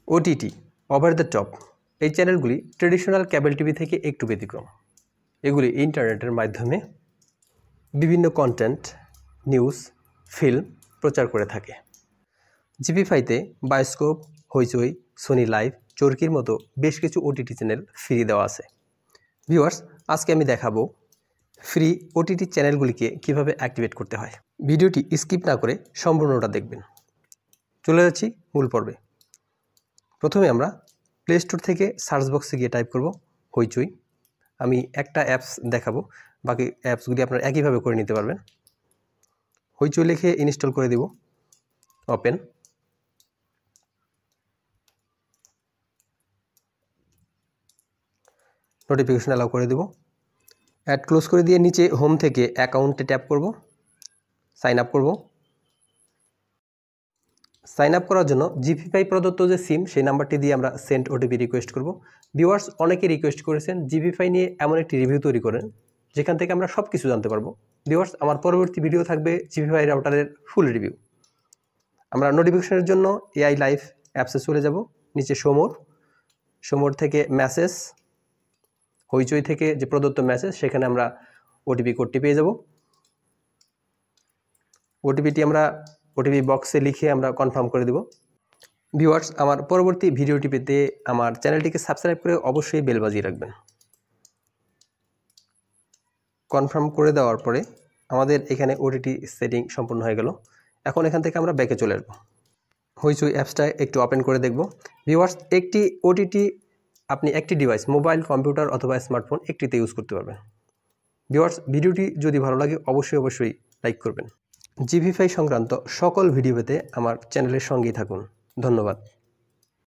OTT over the top এই চ্যানেলগুলি traditional cable TV থেকে একটু ব্যতিক্রম। এগুলি ইন্টারনেটের মাধ্যমে বিভিন্ন কন্টেন্ট, নিউজ, ফিল্ম প্রচার করে থাকে। জিপিফাইতে বায়োস্কোপ, হইচই, সোনি লাইভ, চরকির মতো বেশ কিছু ওটিটি চ্যানেল ফ্রি দেওয়া আছে। ভিউয়ার্স, আজকে আমি দেখাবো ফ্রি ওটিটি চ্যানেলগুলিকে কিভাবে অ্যাক্টিভেট করতে হয়। ভিডিওটি স্কিপ না করে সম্পূর্ণটা দেখবেন। চলে যাচ্ছি মূল পর্বে। প্রথমে আমরা প্লে স্টোর থেকে সার্চ বক্সে গিয়ে টাইপ করব হইচই। আমি একটা অ্যাপস দেখাবো, বাকি অ্যাপসগুলি আপনারা একইভাবে করে নিতে পারবেন। হইচই লিখে ইনস্টল করে দেব, ওপেন। নোটিফিকেশন অ্যালাউ করে দেব, অ্যাড ক্লোজ করে দিয়ে নিচে হোম থেকে অ্যাকাউন্টে ট্যাপ করব, সাইন আপ করব। সাইন আপ করার জন্য জিপিফাই প্রদত্ত যে সিম সেই নাম্বারটি দিয়ে আমরা সেন্ড ওটিপি রিকোয়েস্ট করব। ভিউয়ার্স, অনেকে রিকোয়েস্ট করেছেন জিপিফাই নিয়ে এমন একটি রিভিউ তৈরি করেন যেখান থেকে আমরা সব কিছু জানতে পারবো। ভিউয়ার্স, আমার পরবর্তী ভিডিও থাকবে জিপিফাই রাউটারের ফুল রিভিউ। আমরা নোটিফিকেশনের জন্য এআই লাইভ অ্যাপসে চলে যাব, নিচে সমর থেকে মেসেজ, হইচই থেকে যে প্রদত্ত মেসেজ সেখানে আমরা ওটিপি কোডটি পেয়ে যাব। ওটিপিটি আমরা ওটিপি বক্সে লিখে আমরা কনফার্ম করে দেব। ভিউয়ার্স, আমার পরবর্তী ভিডিওটি পেতে আমার চ্যানেলটিকে সাবস্ক্রাইব করে অবশ্যই বেল বাজিয়ে রাখবেন। কনফার্ম করে দেওয়ার পরে আমাদের এখানে ওটিটি সেটিং সম্পূর্ণ হয়ে গেল। এখন এখান থেকে আমরা ব্যাকে চলে আসবো। হইচই অ্যাপসটা একটু ওপেন করে দেখব। ভিউয়ার্স, একটি ওটিটি আপনি একটি ডিভাইস, মোবাইল, কম্পিউটার অথবা স্মার্টফোন একটিতে ইউজ করতে পারবেন। ভিউয়ার্স, ভিডিওটি যদি ভালো লাগে অবশ্যই লাইক করবেন। জিপিফাই সংক্রান্ত সকল ভিডিও পেতে আমার চ্যানেলের সঙ্গেই থাকুন। ধন্যবাদ।